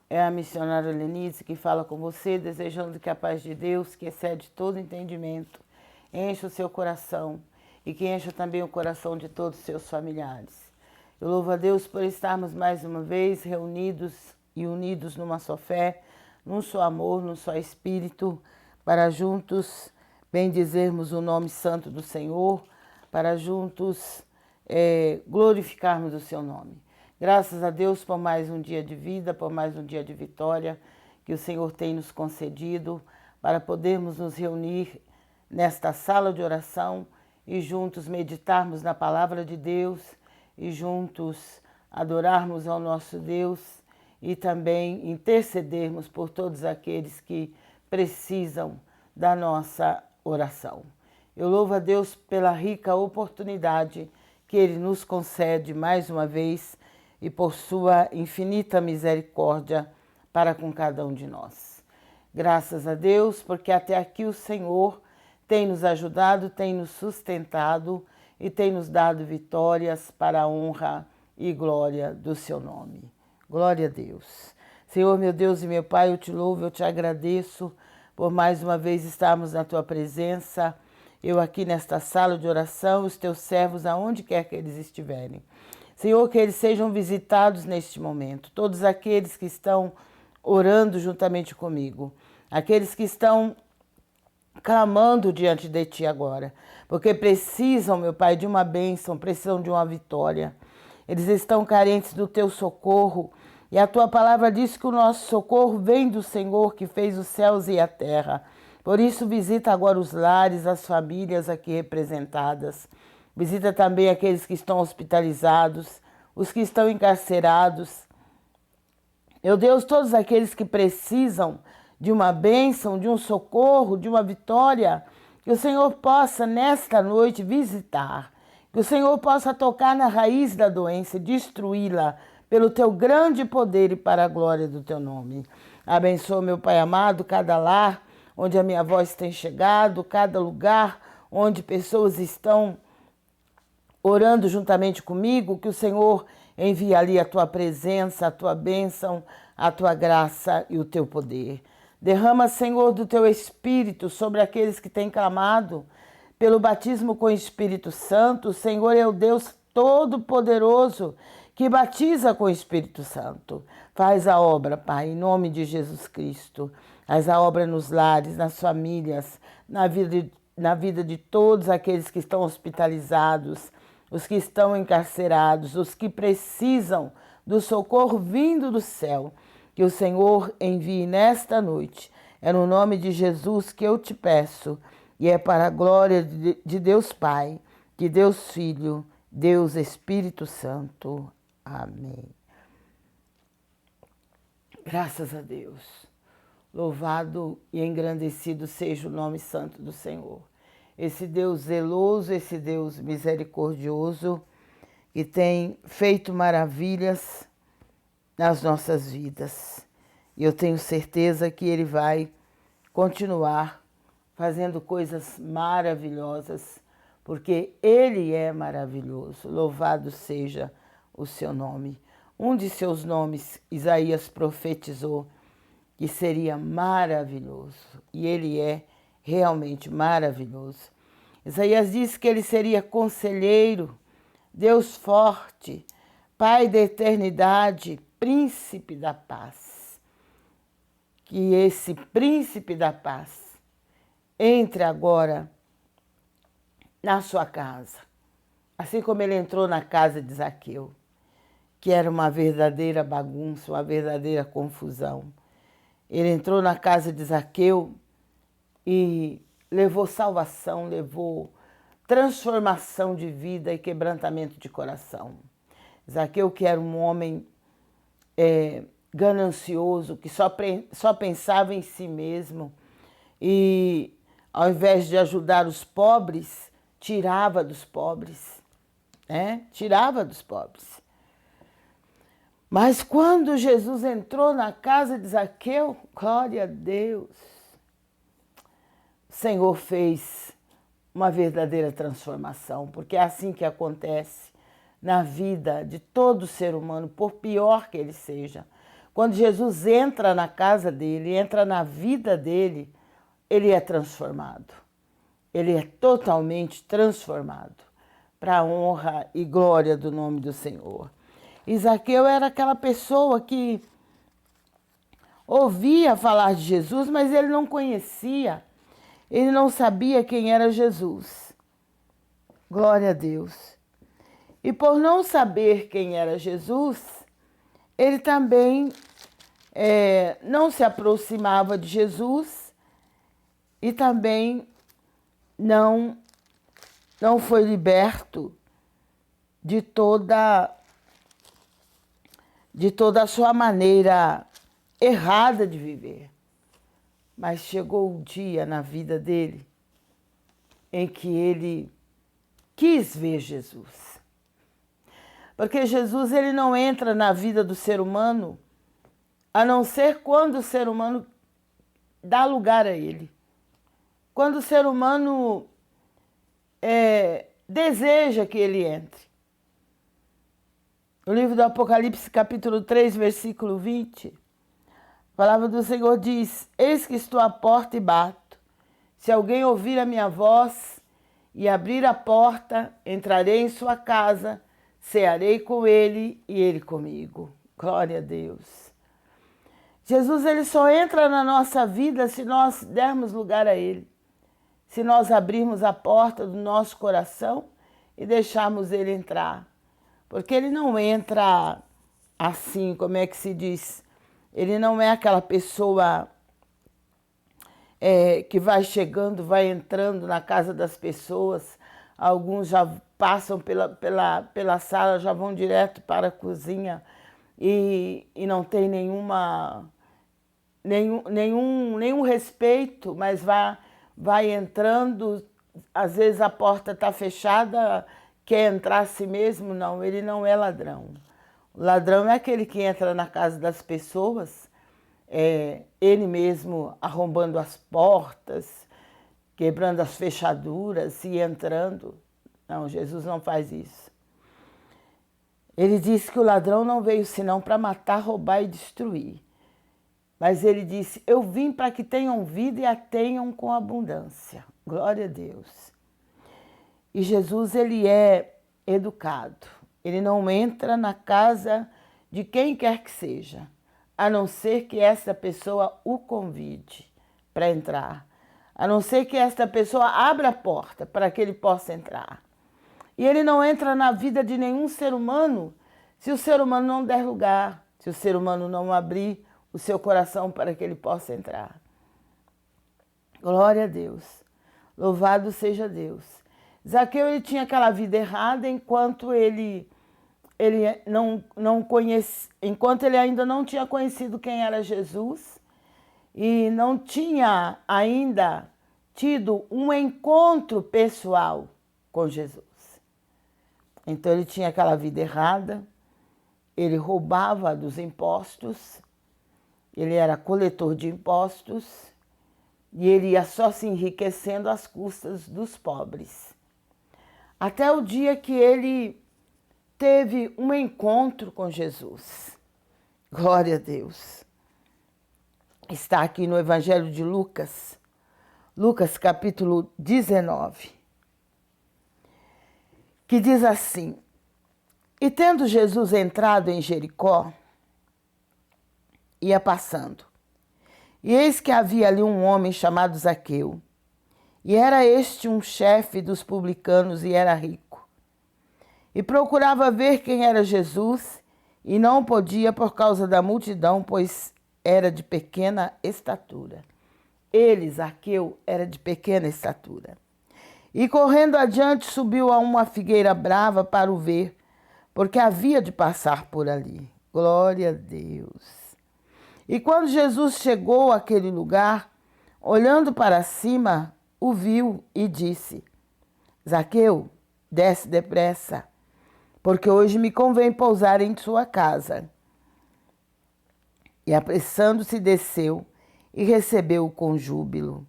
É a missionária Lenise que fala com você, desejando que a paz de Deus, que excede todo entendimento, encha o seu coração e que encha também o coração de todos os seus familiares. Eu louvo a Deus por estarmos mais uma vez reunidos e unidos numa só fé, num só amor, num só espírito, para juntos bendizermos o nome santo do Senhor, para juntos glorificarmos o seu nome. Graças a Deus por mais um dia de vida, por mais um dia de vitória que o Senhor tem nos concedido para podermos nos reunir nesta sala de oração e juntos meditarmos na palavra de Deus e juntos adorarmos ao nosso Deus e também intercedermos por todos aqueles que precisam da nossa oração. Eu louvo a Deus pela rica oportunidade que Ele nos concede mais uma vez e por sua infinita misericórdia para com cada um de nós. Graças a Deus, porque até aqui o Senhor tem nos ajudado, tem nos sustentado e tem nos dado vitórias para a honra e glória do seu nome. Glória a Deus. Senhor, meu Deus e meu Pai, eu te louvo, eu te agradeço por mais uma vez estarmos na tua presença, eu aqui nesta sala de oração, os teus servos, aonde quer que eles estiverem. Senhor, que eles sejam visitados neste momento, todos aqueles que estão orando juntamente comigo, aqueles que estão clamando diante de Ti agora, porque precisam, meu Pai, de uma bênção, precisam de uma vitória. Eles estão carentes do Teu socorro e a Tua palavra diz que o nosso socorro vem do Senhor que fez os céus e a terra. Por isso, visita agora os lares, as famílias aqui representadas. Visita também aqueles que estão hospitalizados, os que estão encarcerados. Meu Deus, todos aqueles que precisam de uma bênção, de um socorro, de uma vitória, que o Senhor possa nesta noite visitar, que o Senhor possa tocar na raiz da doença, destruí-la pelo Teu grande poder e para a glória do Teu nome. Abençoa, meu Pai amado, cada lar onde a minha voz tem chegado, cada lugar onde pessoas estão orando juntamente comigo, que o Senhor envie ali a Tua presença, a Tua bênção, a Tua graça e o Teu poder. Derrama, Senhor, do Teu Espírito sobre aqueles que têm clamado pelo batismo com o Espírito Santo. O Senhor é o Deus Todo-Poderoso que batiza com o Espírito Santo. Faz a obra, Pai, em nome de Jesus Cristo. Faz a obra nos lares, nas famílias, na vida de todos aqueles que estão hospitalizados, os que estão encarcerados, os que precisam do socorro vindo do céu, que o Senhor envie nesta noite. É no nome de Jesus que eu te peço, e é para a glória de Deus Pai, de Deus Filho, Deus Espírito Santo. Amém. Graças a Deus. Louvado e engrandecido seja o nome santo do Senhor. Esse Deus zeloso, esse Deus misericordioso, que tem feito maravilhas nas nossas vidas. E eu tenho certeza que Ele vai continuar fazendo coisas maravilhosas, porque Ele é maravilhoso. Louvado seja o seu nome. Um de seus nomes, Isaías profetizou que seria maravilhoso. E Ele é realmente maravilhoso. Isaías disse que Ele seria conselheiro, Deus forte, Pai da eternidade, príncipe da paz. Que esse príncipe da paz entre agora na sua casa, assim como ele entrou na casa de Zaqueu, que era uma verdadeira bagunça, uma verdadeira confusão. Ele entrou na casa de Zaqueu e levou salvação, levou transformação de vida e quebrantamento de coração. Zaqueu, que era um homem ganancioso, que só pensava em si mesmo e, ao invés de ajudar os pobres, tirava dos pobres, tirava dos pobres. Mas quando Jesus entrou na casa de Zaqueu, glória a Deus, o Senhor fez uma verdadeira transformação, porque é assim que acontece na vida de todo ser humano, por pior que ele seja, Quando Jesus entra na casa dele, entra na vida dele, ele é transformado. Ele é totalmente transformado para a honra e glória do nome do Senhor. E Zaqueu era aquela pessoa que ouvia falar de Jesus, mas ele não conhecia, ele não sabia quem era Jesus. Glória a Deus. E por não saber quem era Jesus, ele também não se aproximava de Jesus e também não foi liberto de toda a sua maneira errada de viver. Mas chegou o dia na vida dele em que ele quis ver Jesus. Porque Jesus, ele não entra na vida do ser humano a não ser quando o ser humano dá lugar a ele. Quando o ser humano deseja que ele entre. O livro do Apocalipse, capítulo 3, versículo 20, a palavra do Senhor diz: eis que estou à porta e bato. Se alguém ouvir a minha voz e abrir a porta, entrarei em sua casa, cearei com ele e ele comigo. Glória a Deus. Jesus, ele só entra na nossa vida se nós dermos lugar a ele. Se nós abrirmos a porta do nosso coração e deixarmos ele entrar. Porque ele não entra assim, como é que se diz? Ele não é aquela pessoa que vai chegando, vai entrando na casa das pessoas. Alguns já passam pela sala, já vão direto para a cozinha e não tem nenhum respeito, mas vai entrando, às vezes a porta está fechada, quer entrar a si mesmo. Não, ele não é ladrão. O ladrão é aquele que entra na casa das pessoas, ele mesmo arrombando as portas, quebrando as fechaduras e entrando. Não, Jesus não faz isso. Ele disse que o ladrão não veio senão para matar, roubar e destruir. Mas ele disse: eu vim para que tenham vida e a tenham com abundância. Glória a Deus. E Jesus, ele é educado. Ele não entra na casa de quem quer que seja, a não ser que essa pessoa o convide para entrar. A não ser que esta pessoa abra a porta para que ele possa entrar. E ele não entra na vida de nenhum ser humano se o ser humano não der lugar, se o ser humano não abrir o seu coração para que ele possa entrar. Glória a Deus. Louvado seja Deus. Zaqueu, ele tinha aquela vida errada enquanto ele enquanto ele ainda não tinha conhecido quem era Jesus e não tinha ainda tido um encontro pessoal com Jesus. Então ele tinha aquela vida errada, ele roubava dos impostos, ele era coletor de impostos e ele ia só se enriquecendo às custas dos pobres. Até o dia que ele teve um encontro com Jesus. Glória a Deus. Está aqui no Evangelho de Lucas, Lucas capítulo 19, que diz assim: e tendo Jesus entrado em Jericó, ia passando. E eis que havia ali um homem chamado Zaqueu, e era este um chefe dos publicanos e era rico. E procurava ver quem era Jesus, e não podia por causa da multidão, pois era de pequena estatura. Ele, Zaqueu, era de pequena estatura. E correndo adiante, subiu a uma figueira brava para o ver, porque havia de passar por ali. Glória a Deus. E quando Jesus chegou àquele lugar, olhando para cima, o viu e disse: Zaqueu, desce depressa, porque hoje me convém pousar em sua casa. E apressando-se desceu e recebeu-o com júbilo.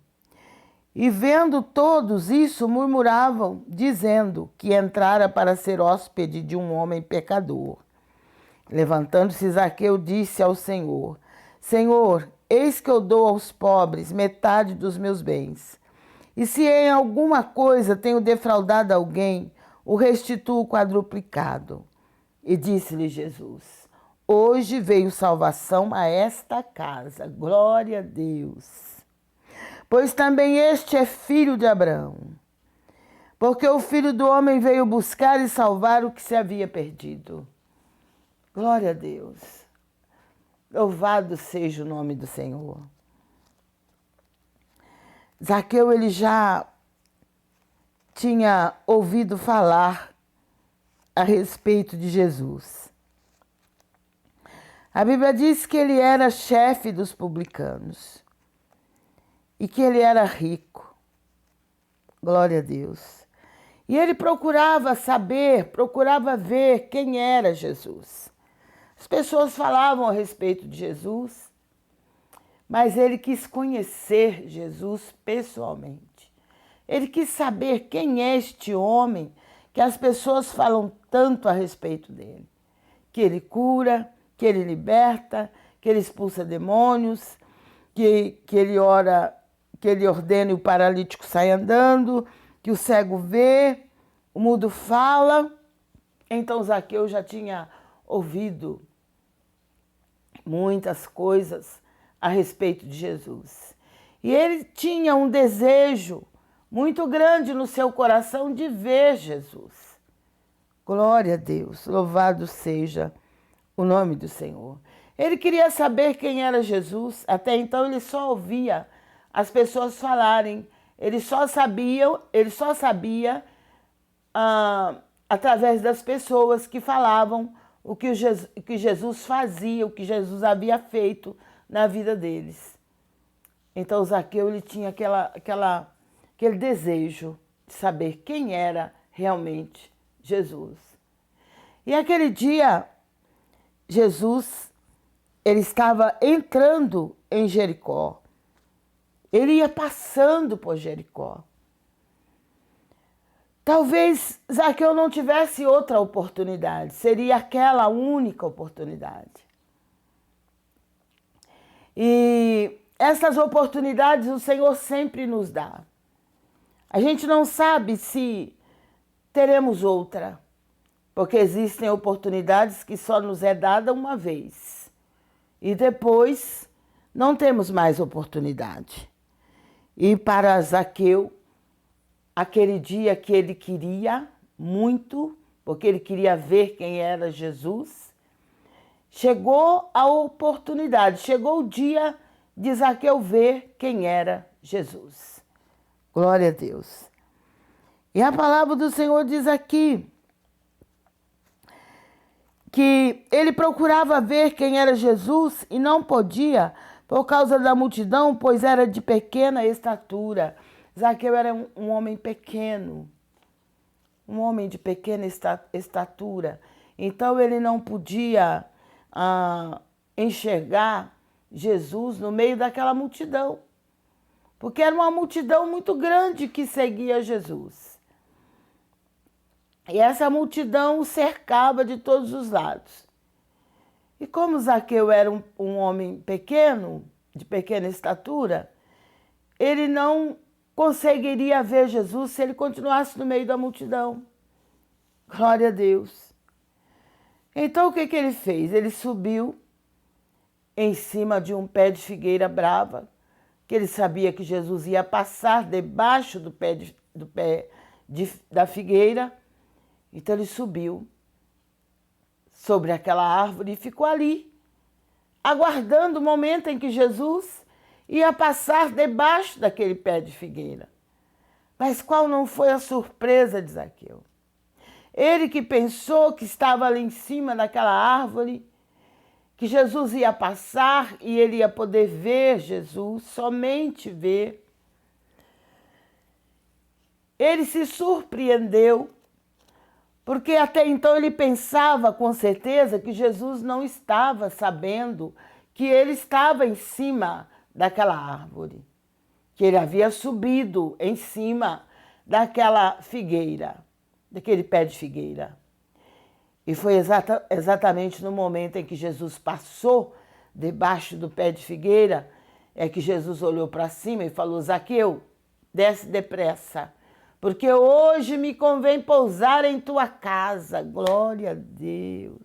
E vendo todos isso, murmuravam, dizendo que entrara para ser hóspede de um homem pecador. Levantando-se, Zaqueu disse ao Senhor: Senhor, eis que eu dou aos pobres metade dos meus bens. E se em alguma coisa tenho defraudado alguém, o restituo quadruplicado. E disse-lhe Jesus: Hoje veio salvação a esta casa. Glória a Deus. Pois também este é filho de Abraão. Porque o Filho do Homem veio buscar e salvar o que se havia perdido. Glória a Deus. Louvado seja o nome do Senhor. Zaqueu, ele já tinha ouvido falar a respeito de Jesus. A Bíblia diz que ele era chefe dos publicanos e que ele era rico. Glória a Deus. E ele procurava saber, procurava ver quem era Jesus. As pessoas falavam a respeito de Jesus, mas ele quis conhecer Jesus pessoalmente. Ele quis saber quem é este homem que as pessoas falam tanto a respeito dele. Que ele cura, que ele liberta, que ele expulsa demônios, que ele ora, que ele ordena e o paralítico sai andando, que o cego vê, o mudo fala. Então Zaqueu já tinha ouvido muitas coisas a respeito de Jesus. E ele tinha um desejo muito grande no seu coração de ver Jesus. Glória a Deus, louvado seja o nome do Senhor. Ele queria saber quem era Jesus, até então ele só ouvia as pessoas falarem, ele só sabia através das pessoas que falavam o que Jesus fazia, o que Jesus havia feito na vida deles. Então Zaqueu, ele tinha aquele desejo de saber quem era realmente Jesus. E aquele dia, Jesus, ele estava entrando em Jericó. Ele ia passando por Jericó. Talvez Zaqueu não tivesse outra oportunidade, seria aquela única oportunidade. E essas oportunidades o Senhor sempre nos dá. A gente não sabe se teremos outra, porque existem oportunidades que só nos é dada uma vez. E depois não temos mais oportunidade. E para Zaqueu, aquele dia que ele queria muito, porque ele queria ver quem era Jesus, chegou a oportunidade, chegou o dia de Zaqueu ver quem era Jesus. Glória a Deus. E a palavra do Senhor diz aqui que ele procurava ver quem era Jesus e não podia por causa da multidão, pois era de pequena estatura. Zaqueu era um homem pequeno, um homem de pequena estatura. Então ele não podia enxergar Jesus no meio daquela multidão, porque era uma multidão muito grande que seguia Jesus. E essa multidão o cercava de todos os lados. E como Zaqueu era um homem pequeno, de pequena estatura, ele não conseguiria ver Jesus se ele continuasse no meio da multidão. Glória a Deus. Então o que ele fez? Ele subiu em cima de um pé de figueira brava, que ele sabia que Jesus ia passar debaixo do pé da figueira. Então ele subiu sobre aquela árvore e ficou ali, aguardando o momento em que Jesus ia passar debaixo daquele pé de figueira. Mas qual não foi a surpresa de Zaqueu? Ele que pensou que estava ali em cima daquela árvore, que Jesus ia passar e ele ia poder ver Jesus, somente ver. Ele se surpreendeu, porque até então ele pensava com certeza que Jesus não estava sabendo que ele estava em cima daquela árvore, que ele havia subido em cima daquela figueira, daquele pé de figueira. E foi exatamente no momento em que Jesus passou debaixo do pé de figueira, é que Jesus olhou para cima e falou: Zaqueu, desce depressa, porque hoje me convém pousar em tua casa. Glória a Deus.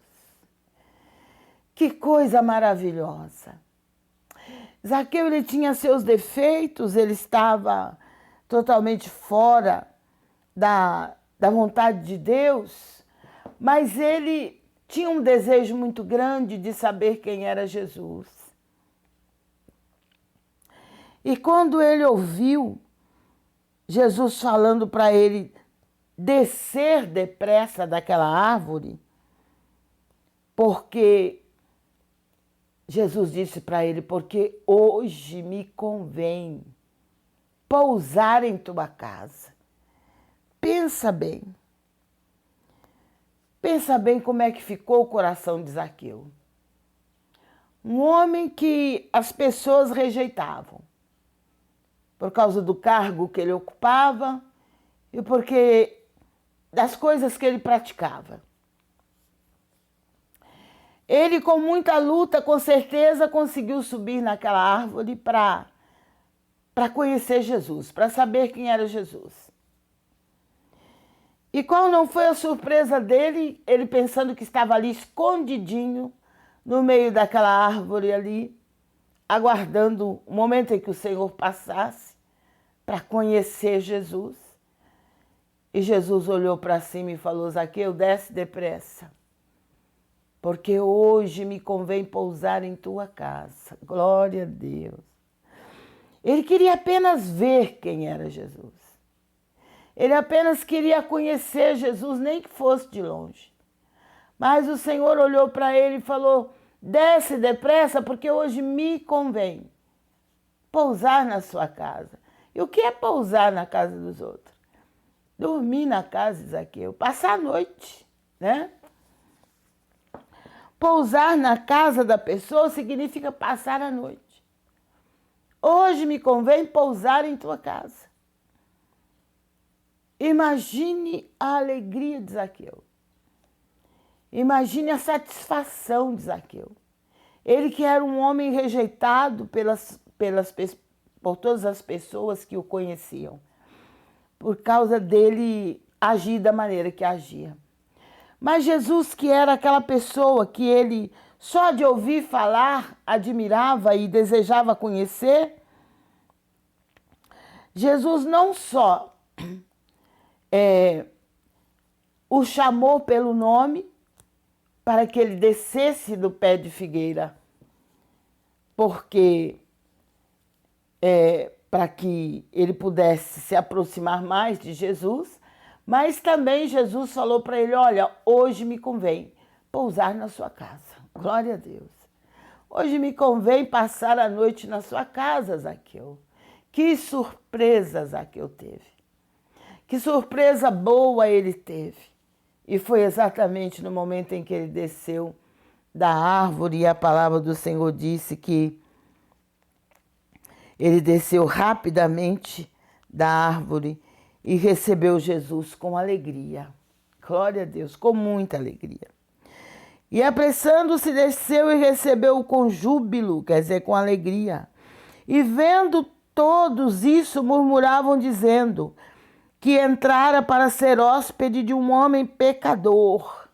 Que coisa maravilhosa. Zaqueu, ele tinha seus defeitos, ele estava totalmente fora da vontade de Deus, mas ele tinha um desejo muito grande de saber quem era Jesus. E quando ele ouviu Jesus falando para ele descer depressa daquela árvore, porque Jesus disse para ele: porque hoje me convém pousar em tua casa. Pensa bem. Pensa bem como é que ficou o coração de Zaqueu. Um homem que as pessoas rejeitavam por causa do cargo que ele ocupava e porque das coisas que ele praticava. Ele, com muita luta, com certeza, conseguiu subir naquela árvore para conhecer Jesus, para saber quem era Jesus. E qual não foi a surpresa dele, ele pensando que estava ali escondidinho, no meio daquela árvore ali, aguardando o momento em que o Senhor passasse para conhecer Jesus. E Jesus olhou para cima e falou: Zaqueu, desce depressa, porque hoje me convém pousar em tua casa. Glória a Deus. Ele queria apenas ver quem era Jesus. Ele apenas queria conhecer Jesus, nem que fosse de longe. Mas o Senhor olhou para ele e falou: desce depressa, porque hoje me convém pousar na sua casa. E o que é pousar na casa dos outros? Dormir na casa de Zaqueu, passar a noite, né? Pousar na casa da pessoa significa passar a noite. Hoje me convém pousar em tua casa. Imagine a alegria de Zaqueu. Imagine a satisfação de Zaqueu. Ele que era um homem rejeitado por todas as pessoas que o conheciam, por causa dele agir da maneira que agia. Mas Jesus, que era aquela pessoa que ele, só de ouvir falar, admirava e desejava conhecer, Jesus não só o chamou pelo nome para que ele descesse do pé de figueira, porque para que ele pudesse se aproximar mais de Jesus, mas também Jesus falou para ele: olha, hoje me convém pousar na sua casa. Glória a Deus. Hoje me convém passar a noite na sua casa, Zaqueu. Que surpresa Zaqueu teve. Que surpresa boa ele teve. E foi exatamente no momento em que ele desceu da árvore e a palavra do Senhor disse que ele desceu rapidamente da árvore e recebeu Jesus com alegria. Glória a Deus, com muita alegria. E apressando-se, desceu e recebeu-o com júbilo, quer dizer, com alegria. E vendo todos isso, murmuravam, dizendo que entrara para ser hóspede de um homem pecador.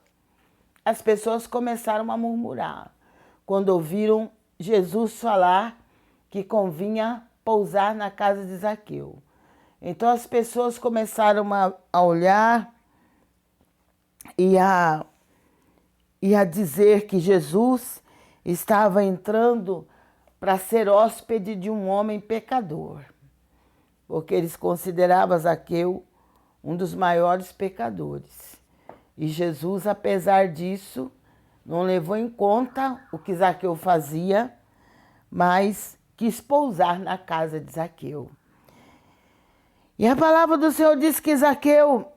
As pessoas começaram a murmurar quando ouviram Jesus falar que convinha pousar na casa de Zaqueu. Então as pessoas começaram a olhar e a dizer que Jesus estava entrando para ser hóspede de um homem pecador, porque eles consideravam Zaqueu um dos maiores pecadores. E Jesus, apesar disso, não levou em conta o que Zaqueu fazia, mas quis pousar na casa de Zaqueu. E a palavra do Senhor diz que Zaqueu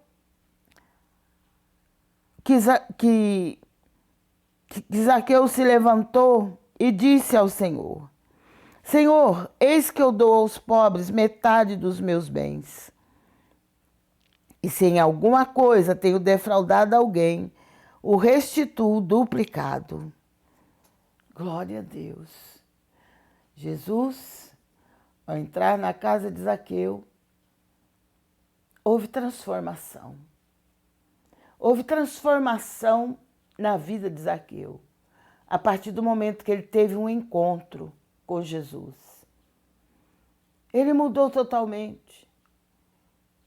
se levantou e disse ao Senhor: Senhor, eis que eu dou aos pobres metade dos meus bens. E se em alguma coisa tenho defraudado alguém, o restituo duplicado. Glória a Deus. Jesus, ao entrar na casa de Zaqueu, houve transformação. Houve transformação na vida de Zaqueu, a partir do momento que ele teve um encontro com Jesus. Ele mudou totalmente.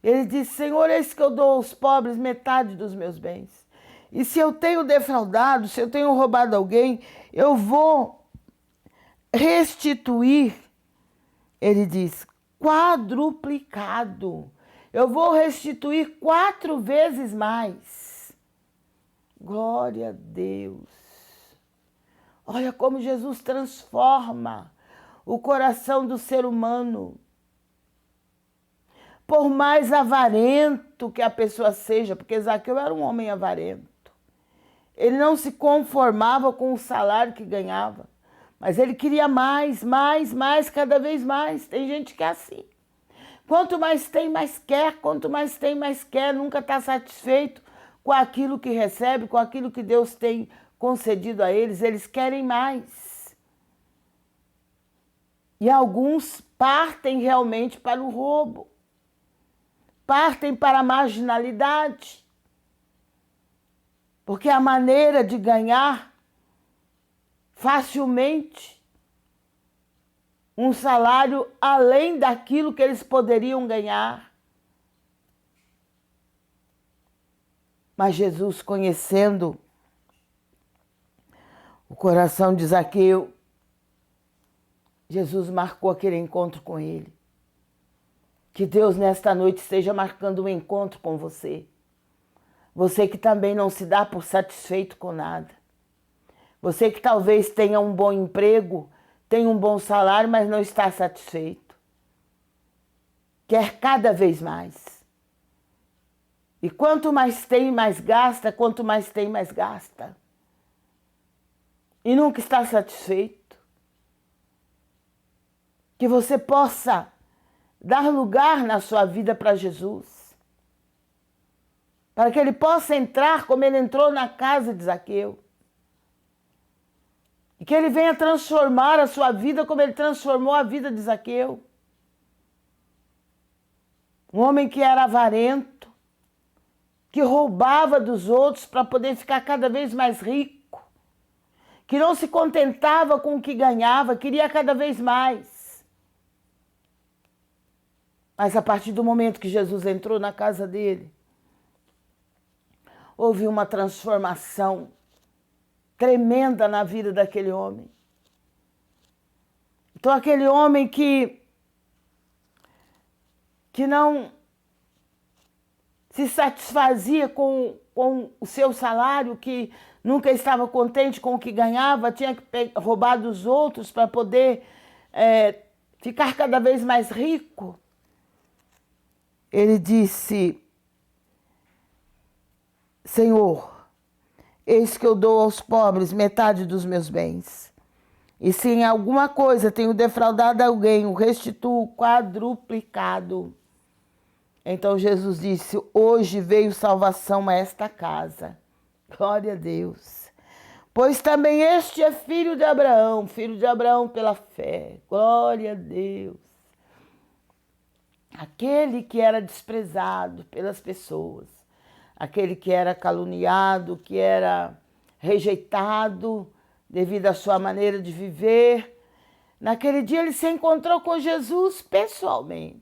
Ele disse: Senhor, eis que eu dou aos pobres metade dos meus bens. E se eu tenho defraudado, se eu tenho roubado alguém, eu vou restituir, ele diz, quadruplicado. Eu vou restituir 4 vezes mais. Glória a Deus. Olha como Jesus transforma o coração do ser humano. Por mais avarento que a pessoa seja, porque Zaqueu era um homem avarento. Ele não se conformava com o salário que ganhava, mas ele queria mais, cada vez mais. Tem gente que é assim. Quanto mais tem, mais quer. Quanto mais tem, mais quer. Nunca está satisfeito com aquilo que recebe, com aquilo que Deus tem concedido a eles. Eles querem mais. E alguns partem realmente para o roubo. Partem para a marginalidade. Porque a maneira de ganhar facilmente um salário além daquilo que eles poderiam ganhar. Mas Jesus, conhecendo o coração de Zaqueu, Jesus marcou aquele encontro com ele. Que Deus nesta noite esteja marcando um encontro com você. Você que também não se dá por satisfeito com nada. Você que talvez tenha um bom emprego, tenha um bom salário, mas não está satisfeito. Quer cada vez mais. E quanto mais tem, mais gasta. Quanto mais tem, mais gasta. E nunca está satisfeito. Que você possa dar lugar na sua vida para Jesus. Para que ele possa entrar como ele entrou na casa de Zaqueu. E que ele venha transformar a sua vida como ele transformou a vida de Zaqueu. Um homem que era avarento, que roubava dos outros para poder ficar cada vez mais rico, que não se contentava com o que ganhava, queria cada vez mais. Mas a partir do momento que Jesus entrou na casa dele, houve uma transformação tremenda na vida daquele homem. Então aquele homem que não se satisfazia com o seu salário, que nunca estava contente com o que ganhava, tinha que roubar dos outros para poder ficar cada vez mais rico. Ele disse: Senhor, eis que eu dou aos pobres metade dos meus bens. E se em alguma coisa tenho defraudado alguém, o restituo quadruplicado. Então Jesus disse: hoje veio salvação a esta casa. Glória a Deus. Pois também este é filho de Abraão pela fé. Glória a Deus. Aquele que era desprezado pelas pessoas, aquele que era caluniado, que era rejeitado devido à sua maneira de viver. Naquele dia ele se encontrou com Jesus pessoalmente.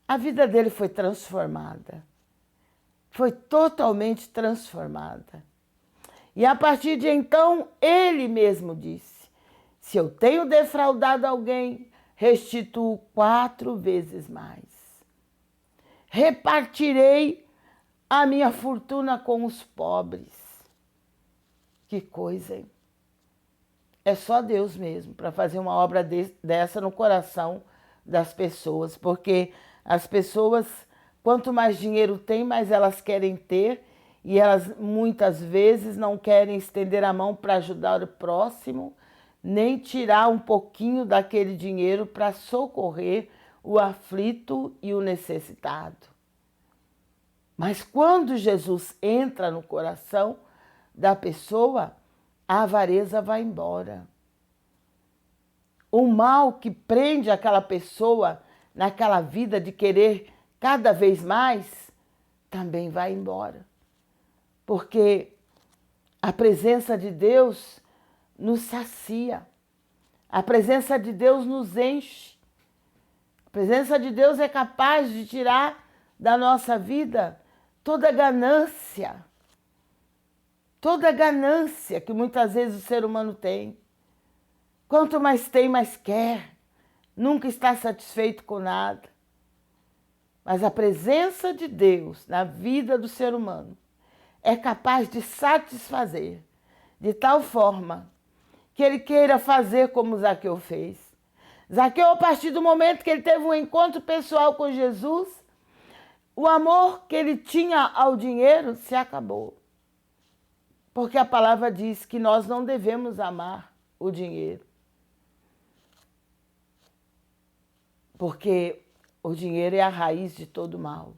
A vida dele foi transformada. Foi totalmente transformada. E a partir de então, ele mesmo disse: se eu tenho defraudado alguém, restituo 4 vezes mais. Repartirei a minha fortuna com os pobres. Que coisa, hein? É só Deus mesmo para fazer uma obra dessa no coração das pessoas, porque as pessoas, quanto mais dinheiro tem, mais elas querem ter, e elas muitas vezes não querem estender a mão para ajudar o próximo, nem tirar um pouquinho daquele dinheiro para socorrer o aflito e o necessitado. Mas quando Jesus entra no coração da pessoa, a avareza vai embora. O mal que prende aquela pessoa naquela vida de querer cada vez mais, também vai embora. Porque a presença de Deus nos sacia. A presença de Deus nos enche. A presença de Deus é capaz de tirar da nossa vida toda ganância. Toda ganância que muitas vezes o ser humano tem. Quanto mais tem, mais quer. Nunca está satisfeito com nada. Mas a presença de Deus na vida do ser humano é capaz de satisfazer de tal forma que ele queira fazer como Zaqueu fez. Zaqueu, a partir do momento que ele teve um encontro pessoal com Jesus, o amor que ele tinha ao dinheiro se acabou. Porque a palavra diz que nós não devemos amar o dinheiro. Porque o dinheiro é a raiz de todo mal.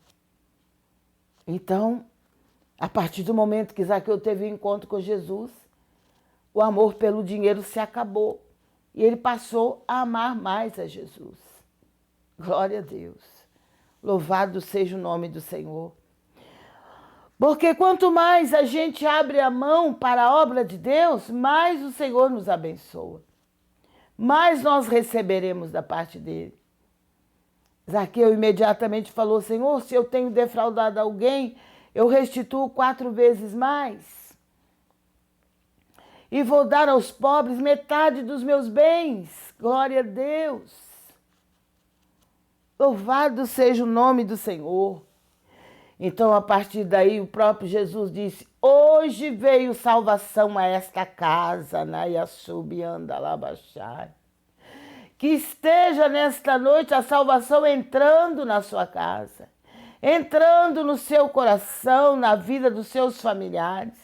Então, a partir do momento que Zaqueu teve um encontro com Jesus, o amor pelo dinheiro se acabou. E ele passou a amar mais a Jesus. Glória a Deus. Louvado seja o nome do Senhor. Porque quanto mais a gente abre a mão para a obra de Deus, mais o Senhor nos abençoa. Mais nós receberemos da parte dele. Zaqueu imediatamente falou: Senhor, se eu tenho defraudado alguém, eu restituo 4 vezes mais. E vou dar aos pobres metade dos meus bens. Glória a Deus. Louvado seja o nome do Senhor. Então, a partir daí, o próprio Jesus disse: hoje veio salvação a esta casa, Nayassubi Andalabachai. Que esteja nesta noite a salvação entrando na sua casa, entrando no seu coração, na vida dos seus familiares.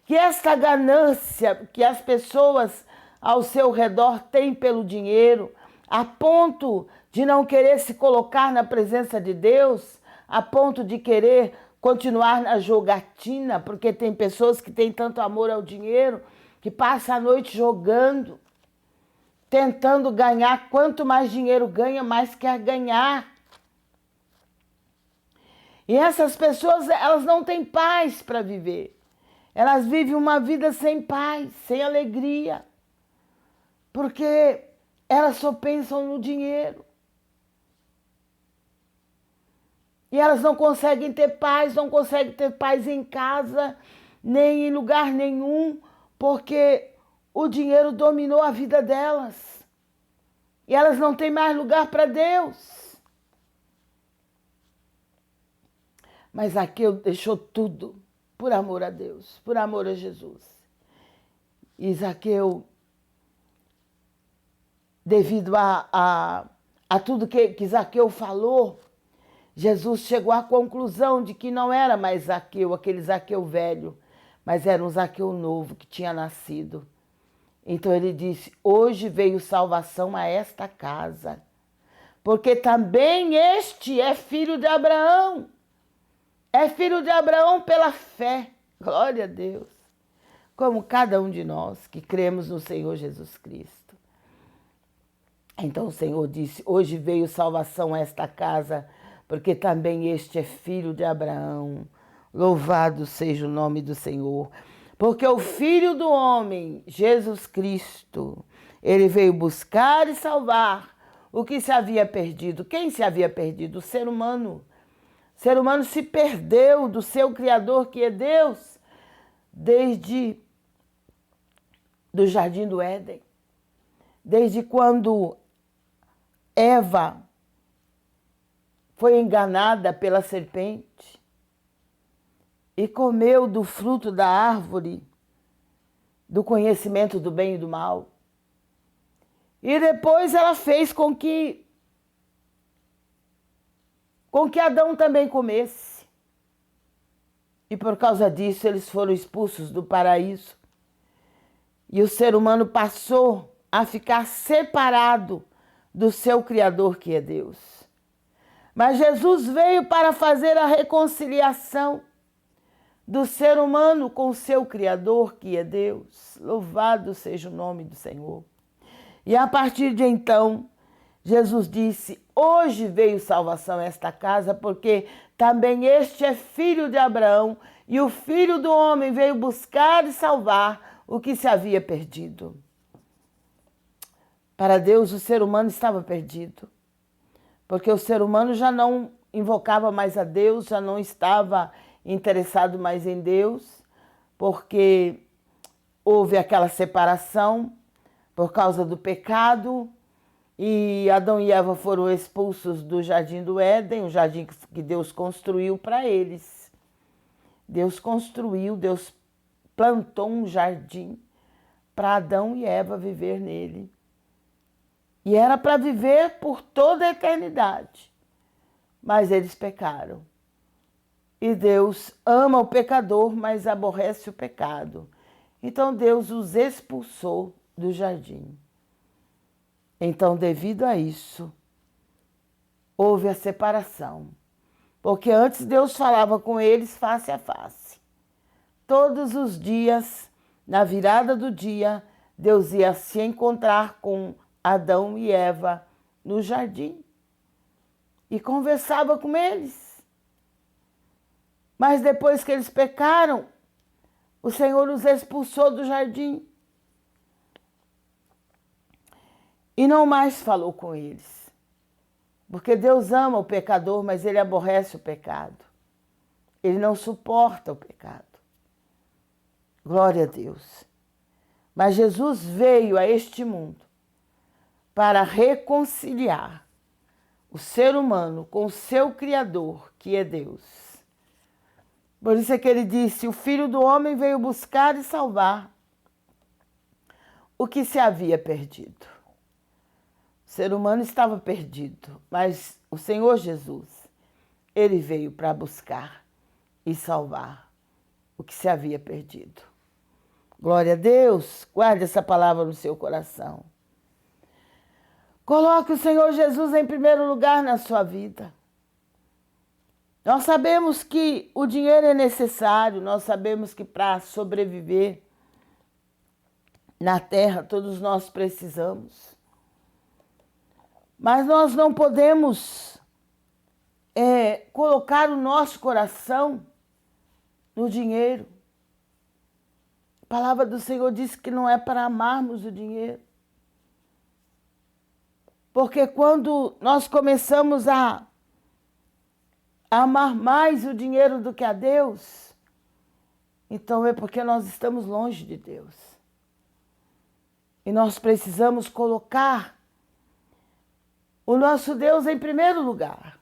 Que esta ganância que as pessoas ao seu redor têm pelo dinheiro, a ponto de não querer se colocar na presença de Deus, a ponto de querer continuar na jogatina, porque tem pessoas que têm tanto amor ao dinheiro, que passam a noite jogando, tentando ganhar. Quanto mais dinheiro ganha, mais quer ganhar. E essas pessoas, elas não têm paz para viver. Elas vivem uma vida sem paz, sem alegria, porque elas só pensam no dinheiro. E elas não conseguem ter paz, não conseguem ter paz em casa, nem em lugar nenhum, porque o dinheiro dominou a vida delas. E elas não têm mais lugar para Deus. Mas Zaqueu deixou tudo por amor a Deus, por amor a Jesus. E Zaqueu, devido a tudo que Zaqueu falou, Jesus chegou à conclusão de que não era mais Zaqueu, aquele Zaqueu velho, mas era um Zaqueu novo que tinha nascido. Então ele disse: hoje veio salvação a esta casa, porque também este é filho de Abraão. É filho de Abraão pela fé. Glória a Deus. Como cada um de nós que cremos no Senhor Jesus Cristo. Então o Senhor disse: hoje veio salvação a esta casa, porque também este é filho de Abraão. Louvado seja o nome do Senhor. Porque o Filho do Homem, Jesus Cristo, ele veio buscar e salvar o que se havia perdido. Quem se havia perdido? O ser humano. O ser humano se perdeu do seu Criador, que é Deus, desde do Jardim do Éden. Desde quando Eva foi enganada pela serpente e comeu do fruto da árvore do conhecimento do bem e do mal. E depois ela fez com que Adão também comesse. E por causa disso eles foram expulsos do paraíso. E o ser humano passou a ficar separado do seu Criador, que é Deus. Mas Jesus veio para fazer a reconciliação do ser humano com o seu Criador, que é Deus. Louvado seja o nome do Senhor. E a partir de então, Jesus disse: hoje veio salvação a esta casa, porque também este é filho de Abraão, e o Filho do Homem veio buscar e salvar o que se havia perdido. Para Deus, o ser humano estava perdido, porque o ser humano já não invocava mais a Deus, já não estava interessado mais em Deus, porque houve aquela separação por causa do pecado, e Adão e Eva foram expulsos do jardim do Éden, o jardim que Deus construiu para eles. Deus construiu, Deus plantou um jardim para Adão e Eva viver nele. E era para viver por toda a eternidade. Mas eles pecaram. E Deus ama o pecador, mas aborrece o pecado. Então Deus os expulsou do jardim. Então, devido a isso, houve a separação. Porque antes Deus falava com eles face a face. Todos os dias, na virada do dia, Deus ia se encontrar com Adão e Eva no jardim e conversava com eles. Mas depois que eles pecaram, o Senhor os expulsou do jardim e não mais falou com eles. Porque Deus ama o pecador, mas Ele aborrece o pecado. Ele não suporta o pecado. Glória a Deus. Mas Jesus veio a este mundo para reconciliar o ser humano com o seu Criador, que é Deus. Por isso é que ele disse: o Filho do Homem veio buscar e salvar o que se havia perdido. O ser humano estava perdido, mas o Senhor Jesus, Ele veio para buscar e salvar o que se havia perdido. Glória a Deus, guarde essa palavra no seu coração. Coloque o Senhor Jesus em primeiro lugar na sua vida. Nós sabemos que o dinheiro é necessário, nós sabemos que para sobreviver na terra todos nós precisamos. Mas nós não podemos colocar o nosso coração no dinheiro. A palavra do Senhor diz que não é para amarmos o dinheiro. Porque quando nós começamos a amar mais o dinheiro do que a Deus, então é porque nós estamos longe de Deus. E nós precisamos colocar o nosso Deus em primeiro lugar.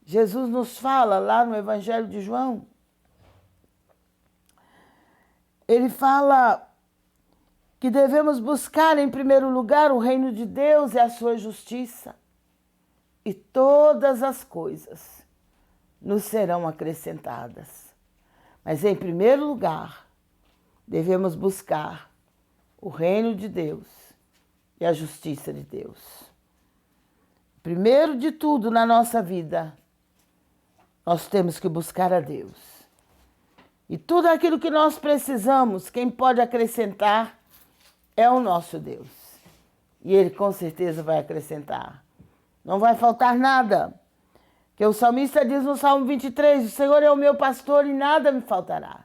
Jesus nos fala lá no Evangelho de João, ele fala que devemos buscar em primeiro lugar o reino de Deus e a sua justiça, e todas as coisas nos serão acrescentadas. Mas em primeiro lugar, devemos buscar o reino de Deus e a justiça de Deus. Primeiro de tudo na nossa vida, nós temos que buscar a Deus. E tudo aquilo que nós precisamos, quem pode acrescentar é o nosso Deus. E Ele com certeza vai acrescentar. Não vai faltar nada. Que o salmista diz no Salmo 23, o Senhor é o meu pastor e nada me faltará.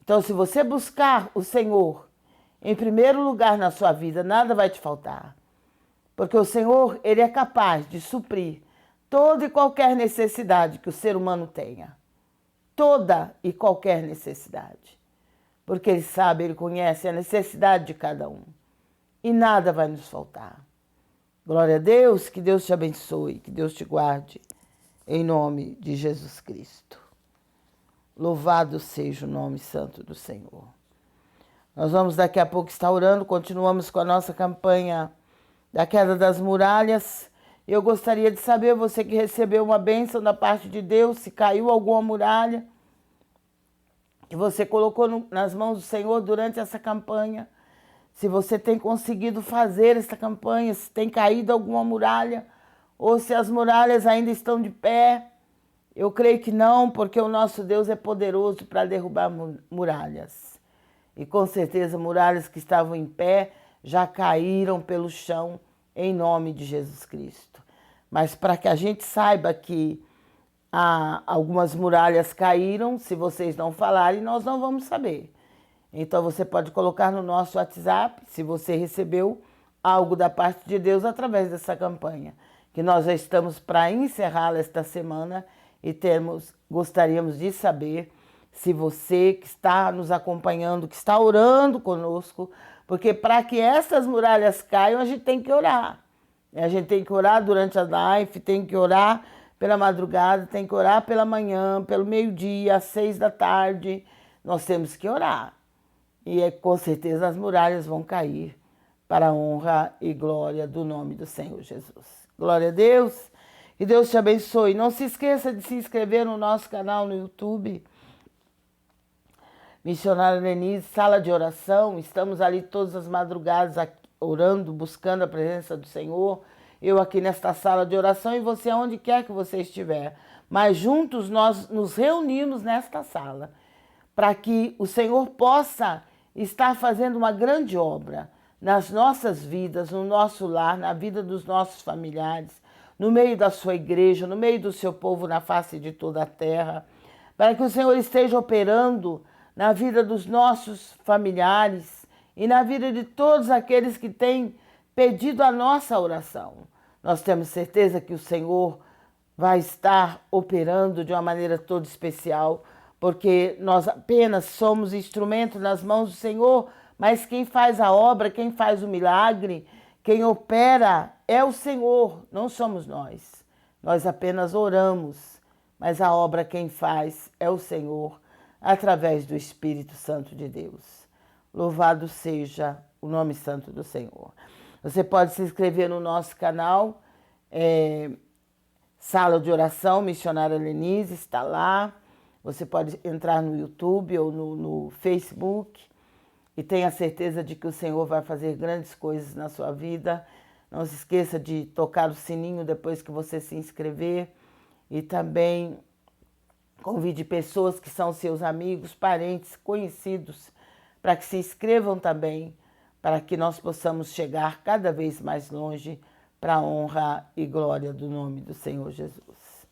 Então, se você buscar o Senhor em primeiro lugar na sua vida, nada vai te faltar. Porque o Senhor, Ele é capaz de suprir toda e qualquer necessidade que o ser humano tenha. Toda e qualquer necessidade. Porque Ele sabe, Ele conhece a necessidade de cada um. E nada vai nos faltar. Glória a Deus, que Deus te abençoe, que Deus te guarde, em nome de Jesus Cristo. Louvado seja o nome santo do Senhor. Nós vamos daqui a pouco estar orando, continuamos com a nossa campanha da queda das muralhas. Eu gostaria de saber, você que recebeu uma bênção da parte de Deus, se caiu alguma muralha que você colocou nas mãos do Senhor durante essa campanha, se você tem conseguido fazer essa campanha, se tem caído alguma muralha, ou se as muralhas ainda estão de pé. Eu creio que não, porque o nosso Deus é poderoso para derrubar muralhas. E com certeza muralhas que estavam em pé já caíram pelo chão em nome de Jesus Cristo. Mas para que a gente saiba que algumas muralhas caíram, se vocês não falarem, nós não vamos saber. Então você pode colocar no nosso WhatsApp, se você recebeu algo da parte de Deus através dessa campanha, que nós já estamos para encerrá-la esta semana e gostaríamos de saber se você que está nos acompanhando, que está orando conosco, porque para que essas muralhas caiam, a gente tem que orar. A gente tem que orar durante a live, tem que orar pela madrugada, tem que orar pela manhã, pelo meio-dia, às 6 da tarde. Nós temos que orar. E com certeza as muralhas vão cair para a honra e glória do nome do Senhor Jesus. Glória a Deus. Que Deus te abençoe. Não se esqueça de se inscrever no nosso canal no YouTube. Missionária Lenise, sala de oração. Estamos ali todas as madrugadas orando, buscando a presença do Senhor. Eu aqui nesta sala de oração e você aonde quer que você estiver. Mas juntos nós nos reunimos nesta sala para que o Senhor possa estar fazendo uma grande obra nas nossas vidas, no nosso lar, na vida dos nossos familiares, no meio da sua igreja, no meio do seu povo na face de toda a terra, para que o Senhor esteja operando na vida dos nossos familiares e na vida de todos aqueles que têm pedido a nossa oração. Nós temos certeza que o Senhor vai estar operando de uma maneira toda especial, porque nós apenas somos instrumentos nas mãos do Senhor, mas quem faz a obra, quem faz o milagre, quem opera é o Senhor, não somos nós. Nós apenas oramos, mas a obra quem faz é o Senhor, através do Espírito Santo de Deus. Louvado seja o nome santo do Senhor. Você pode se inscrever no nosso canal, Sala de Oração Missionária Lenise, está lá. Você pode entrar no YouTube ou no Facebook e tenha certeza de que o Senhor vai fazer grandes coisas na sua vida. Não se esqueça de tocar o sininho depois que você se inscrever e também convide pessoas que são seus amigos, parentes, conhecidos, para que se inscrevam também, para que nós possamos chegar cada vez mais longe para a honra e glória do nome do Senhor Jesus.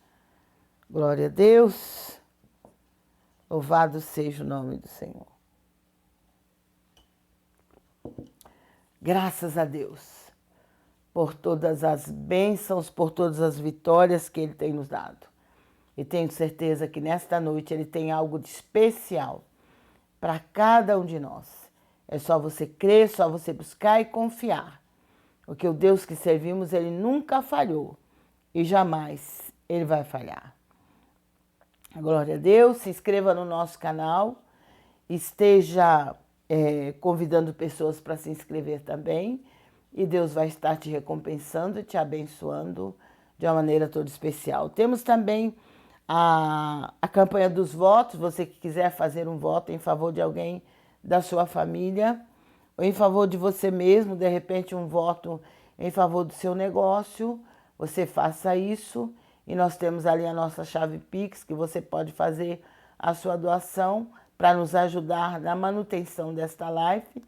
Glória a Deus. Louvado seja o nome do Senhor. Graças a Deus por todas as bênçãos, por todas as vitórias que Ele tem nos dado. E tenho certeza que nesta noite Ele tem algo de especial para cada um de nós. É só você crer, só você buscar e confiar. Porque o Deus que servimos, Ele nunca falhou e jamais Ele vai falhar. Glória a Deus, se inscreva no nosso canal, esteja convidando pessoas para se inscrever também e Deus vai estar te recompensando e te abençoando de uma maneira toda especial. Temos também a campanha dos votos, você que quiser fazer um voto em favor de alguém da sua família ou em favor de você mesmo, de repente um voto em favor do seu negócio, você faça isso. E nós temos ali a nossa chave Pix, que você pode fazer a sua doação para nos ajudar na manutenção desta live.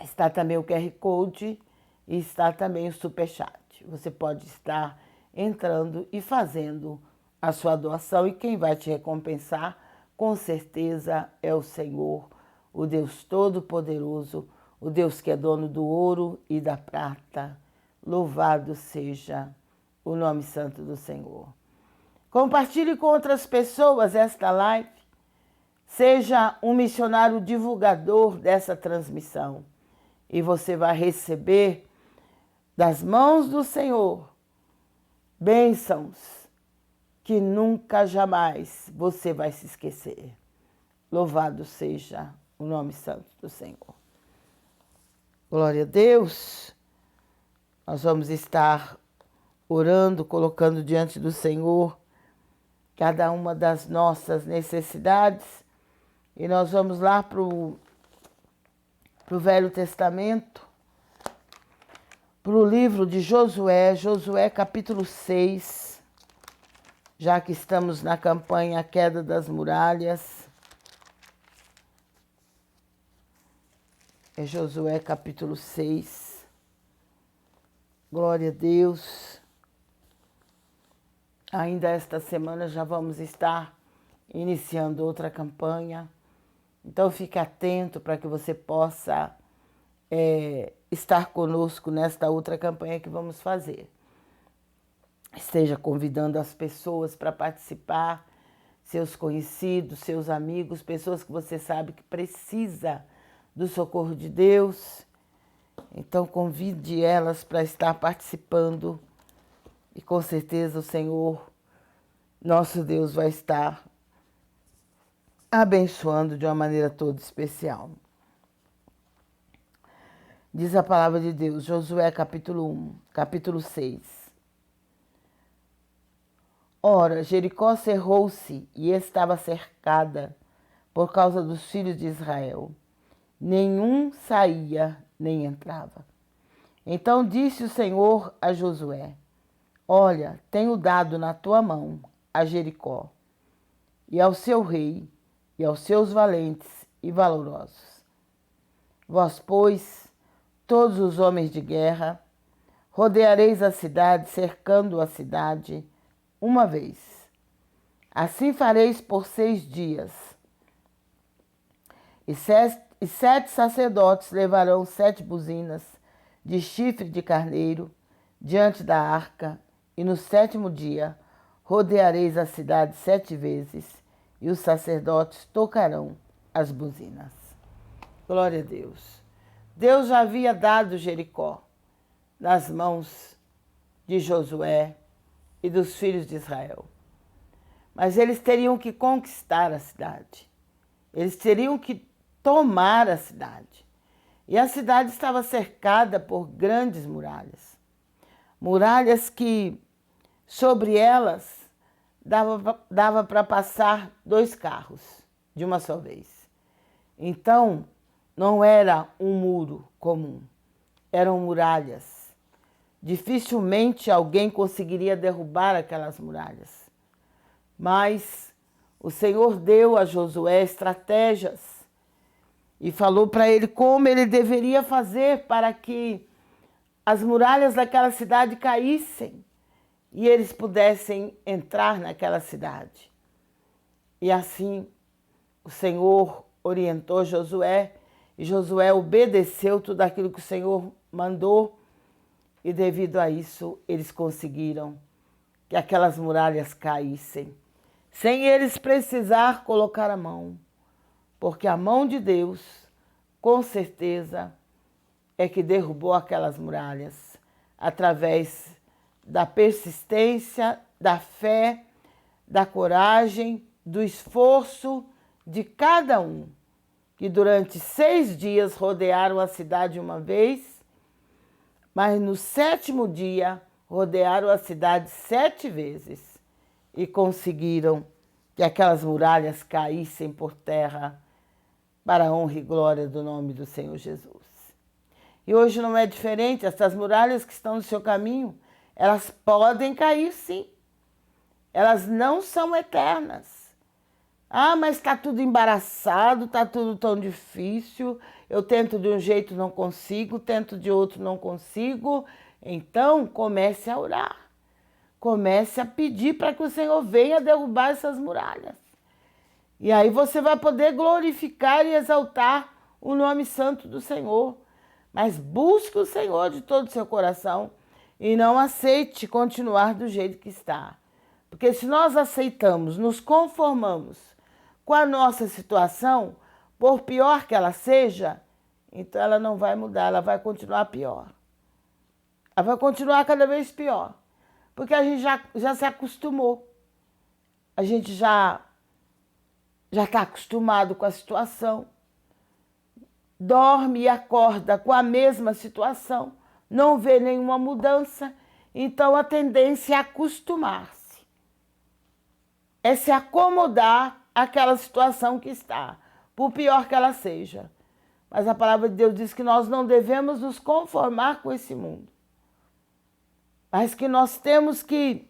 Está também o QR Code e está também o Superchat. Você pode estar entrando e fazendo a sua doação e quem vai te recompensar, com certeza, é o Senhor, o Deus Todo-Poderoso, o Deus que é dono do ouro e da prata. Louvado seja o nome santo do Senhor. Compartilhe com outras pessoas esta live. Seja um missionário divulgador dessa transmissão. E você vai receber das mãos do Senhor bênçãos que nunca jamais você vai se esquecer. Louvado seja o nome santo do Senhor. Glória a Deus. Nós vamos estar orando, colocando diante do Senhor cada uma das nossas necessidades. E nós vamos lá para o Velho Testamento. para o livro de Josué, Josué capítulo 6, já que estamos na campanha A Queda das Muralhas. É Josué capítulo 6. Glória a Deus. Ainda esta semana já vamos estar iniciando outra campanha. Então fique atento para que você possa estar conosco nesta outra campanha que vamos fazer. Esteja convidando as pessoas para participar, seus conhecidos, seus amigos, pessoas que você sabe que precisa do socorro de Deus. Então convide elas para estar participando e com certeza o Senhor, nosso Deus, vai estar abençoando de uma maneira toda especial. Diz a palavra de Deus, Josué capítulo 6. Ora, Jericó cerrou-se e estava cercada por causa dos filhos de Israel. Nenhum saía nem entrava. Então disse o Senhor a Josué: Olha, tenho dado na tua mão a Jericó, e ao seu rei, e aos seus valentes e valorosos. Vós, pois, todos os homens de guerra, rodeareis a cidade, cercando a cidade uma vez. Assim fareis por 6 dias. E 7 sacerdotes levarão 7 buzinas de chifre de carneiro diante da arca, e no 7º dia rodeareis a cidade 7 vezes, e os sacerdotes tocarão as buzinas. Glória a Deus. Deus já havia dado Jericó nas mãos de Josué e dos filhos de Israel. Mas eles teriam que conquistar a cidade. Eles teriam que tomar a cidade. E a cidade estava cercada por grandes muralhas. Muralhas que, sobre elas, dava para passar 2 carros de uma só vez. Então, não era um muro comum, eram muralhas. Dificilmente alguém conseguiria derrubar aquelas muralhas. Mas o Senhor deu a Josué estratégias e falou para ele como ele deveria fazer para que as muralhas daquela cidade caíssem e eles pudessem entrar naquela cidade. E assim o Senhor orientou Josué, e Josué obedeceu tudo aquilo que o Senhor mandou, e devido a isso eles conseguiram que aquelas muralhas caíssem, sem eles precisar colocar a mão, porque a mão de Deus, com certeza, é que derrubou aquelas muralhas, através da persistência, da fé, da coragem, do esforço de cada um, que durante 6 dias rodearam a cidade uma vez, mas no 7º dia rodearam a cidade 7 vezes e conseguiram que aquelas muralhas caíssem por terra para a honra e glória do nome do Senhor Jesus. E hoje não é diferente, essas muralhas que estão no seu caminho, elas podem cair sim, elas não são eternas. Ah, mas está tudo embaraçado, está tudo tão difícil, eu tento de um jeito, não consigo, tento de outro, não consigo. Então, comece a orar. Comece a pedir para que o Senhor venha derrubar essas muralhas. E aí você vai poder glorificar e exaltar o nome santo do Senhor. Mas busque o Senhor de todo o seu coração e não aceite continuar do jeito que está. Porque se nós aceitamos, nos conformamos com a nossa situação, por pior que ela seja, então ela não vai mudar, ela vai continuar pior. Ela vai continuar cada vez pior. Porque a gente já se acostumou. A gente já está acostumado com a situação. Dorme e acorda com a mesma situação. Não vê nenhuma mudança. Então a tendência é acostumar-se. É se acomodar àquela situação que está, por pior que ela seja. Mas a palavra de Deus diz que nós não devemos nos conformar com esse mundo. mas que nós temos que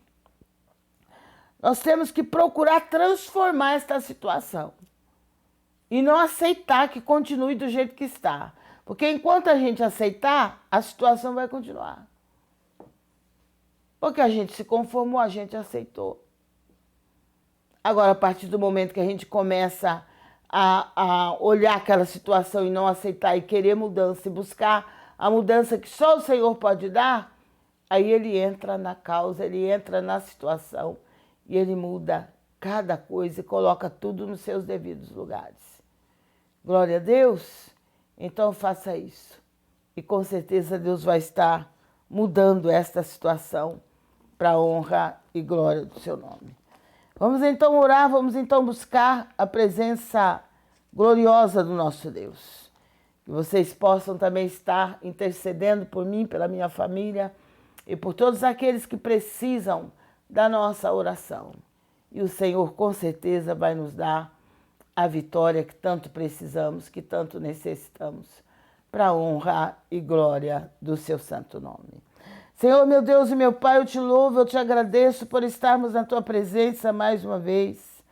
procurar transformar esta situação e não aceitar que continue do jeito que está. Porque enquanto a gente aceitar, a situação vai continuar. Porque a gente se conformou, a gente aceitou. Agora, a partir do momento que a gente começa a olhar aquela situação e não aceitar e querer mudança e buscar a mudança que só o Senhor pode dar, aí ele entra na causa, ele entra na situação e ele muda cada coisa e coloca tudo nos seus devidos lugares. Glória a Deus. Então faça isso. E com certeza Deus vai estar mudando esta situação para a honra e glória do seu nome. Vamos então orar, vamos então buscar a presença gloriosa do nosso Deus. Que vocês possam também estar intercedendo por mim, pela minha família e por todos aqueles que precisam da nossa oração. E o Senhor com certeza vai nos dar a vitória que tanto precisamos, que tanto necessitamos, para a honra e glória do seu santo nome. Senhor, meu Deus e meu Pai, eu te louvo, eu te agradeço por estarmos na tua presença mais uma vez,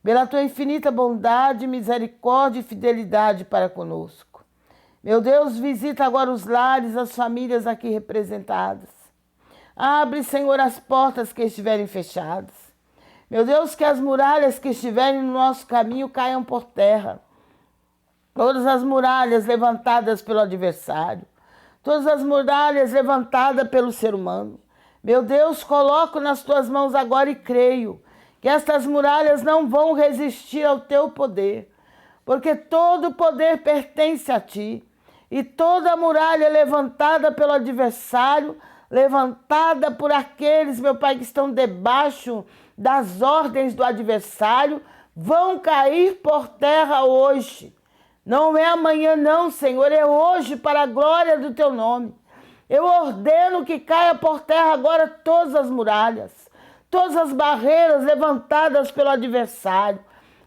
pela tua infinita bondade, misericórdia e fidelidade para conosco. Meu Deus, visita agora os lares, as famílias aqui representadas. Abre, Senhor, as portas que estiverem fechadas. Meu Deus, que as muralhas que estiverem no nosso caminho caiam por terra. Todas as muralhas levantadas pelo adversário. Todas as muralhas levantadas pelo ser humano. Meu Deus, coloco nas tuas mãos agora e creio que estas muralhas não vão resistir ao teu poder, porque todo o poder pertence a ti. E toda muralha levantada pelo adversário, levantada por aqueles, meu Pai, que estão debaixo das ordens do adversário, vão cair por terra hoje. Não é amanhã não, Senhor, é hoje para a glória do teu nome. Eu ordeno que caia por terra agora todas as muralhas, todas as barreiras levantadas pelo adversário,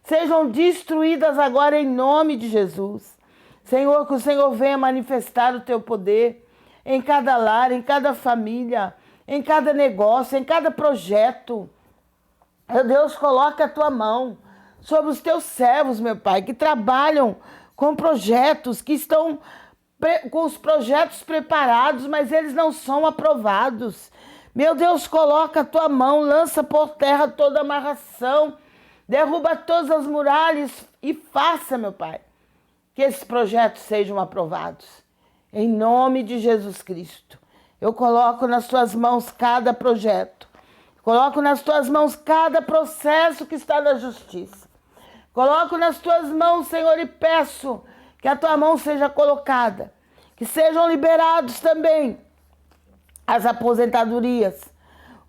sejam destruídas agora em nome de Jesus. Senhor, que o Senhor venha manifestar o teu poder em cada lar, em cada família, em cada negócio, em cada projeto. Meu Deus, coloca a tua mão sobre os teus servos, meu Pai, que trabalham com projetos, que estão com os projetos preparados, mas eles não são aprovados. Meu Deus, coloca a tua mão, lança por terra toda amarração, derruba todas as muralhas e faça, meu Pai, que esses projetos sejam aprovados. Em nome de Jesus Cristo, eu coloco nas tuas mãos cada projeto, coloco nas tuas mãos cada processo que está na justiça. Coloco nas tuas mãos, Senhor, e peço que a tua mão seja colocada, que sejam liberados também as aposentadorias,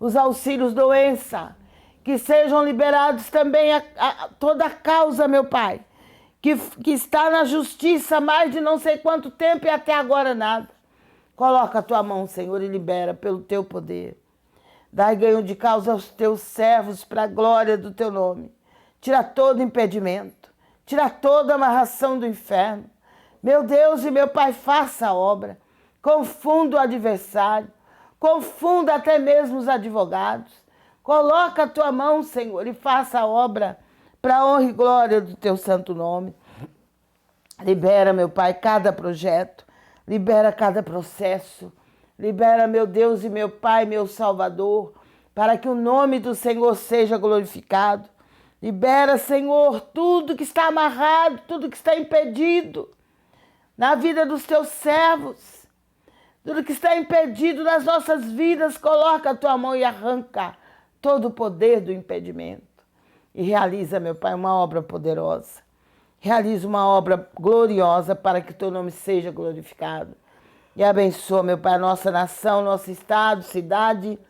os auxílios doença, que sejam liberados também toda a causa, meu Pai, que está na justiça há mais de não sei quanto tempo e até agora nada. Coloca a tua mão, Senhor, e libera pelo teu poder. Dai ganho de causa aos teus servos para a glória do teu nome. Tira todo impedimento, tira toda amarração do inferno. Meu Deus e meu Pai, faça a obra. Confunda o adversário, confunda até mesmo os advogados. Coloca a tua mão, Senhor, e faça a obra para a honra e glória do teu santo nome. Libera, meu Pai, cada projeto, libera cada processo. Libera, meu Deus e meu Pai, meu Salvador, para que o nome do Senhor seja glorificado. Libera, Senhor, tudo que está amarrado, tudo que está impedido na vida dos teus servos. Tudo que está impedido nas nossas vidas, coloca a tua mão e arranca todo o poder do impedimento. E realiza, meu Pai, uma obra poderosa. Realiza uma obra gloriosa para que o teu nome seja glorificado. E abençoa, meu Pai, a nossa nação, nosso estado, cidade,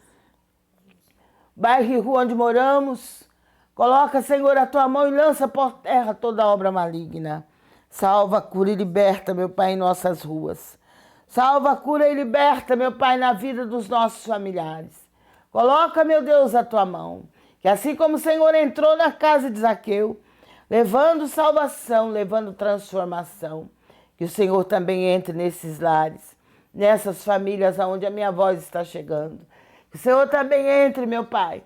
bairro e rua onde moramos. Coloca, Senhor, a tua mão e lança por terra toda obra maligna. Salva, cura e liberta, meu Pai, em nossas ruas. Salva, cura e liberta, meu Pai, na vida dos nossos familiares. Coloca, meu Deus, a tua mão. Que assim como o Senhor entrou na casa de Zaqueu, levando salvação, levando transformação, que o Senhor também entre nesses lares, nessas famílias onde a minha voz está chegando. Que o Senhor também entre, meu Pai,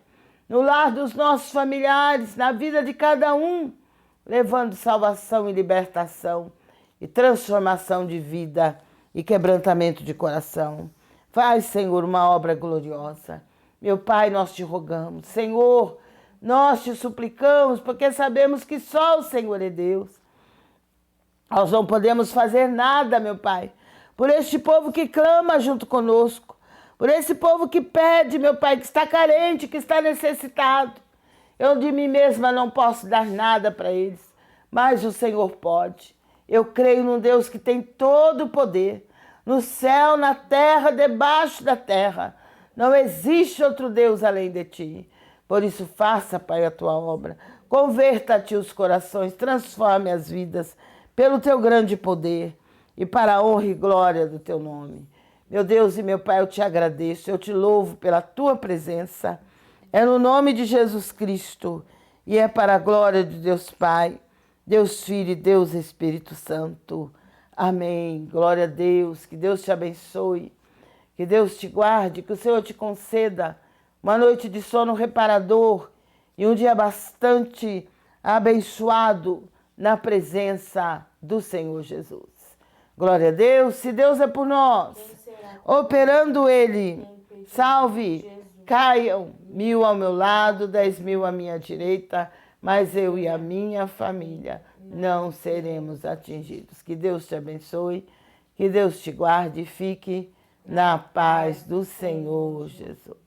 no lar dos nossos familiares, na vida de cada um, levando salvação e libertação e transformação de vida e quebrantamento de coração. Faz, Senhor, uma obra gloriosa. Meu Pai, nós te rogamos. Senhor, nós te suplicamos, porque sabemos que só o Senhor é Deus. Nós não podemos fazer nada, meu Pai, por este povo que clama junto conosco, por esse povo que pede, meu Pai, que está carente, que está necessitado. Eu de mim mesma não posso dar nada para eles, mas o Senhor pode. Eu creio num Deus que tem todo o poder, no céu, na terra, debaixo da terra. Não existe outro Deus além de ti. Por isso, faça, Pai, a tua obra. Converta-te os corações, transforme as vidas pelo teu grande poder e para a honra e glória do teu nome. Meu Deus e meu Pai, eu te agradeço, eu te louvo pela tua presença. É no nome de Jesus Cristo e é para a glória de Deus Pai, Deus Filho e Deus Espírito Santo. Amém. Glória a Deus. Que Deus te abençoe. Que Deus te guarde. Que o Senhor te conceda uma noite de sono reparador e um dia bastante abençoado na presença do Senhor Jesus. Glória a Deus. Se Deus é por nós, operando Ele, salve, caiam 1000 ao meu lado, 10.000 à minha direita, mas eu e a minha família não seremos atingidos. Que Deus te abençoe, que Deus te guarde e fique na paz do Senhor Jesus.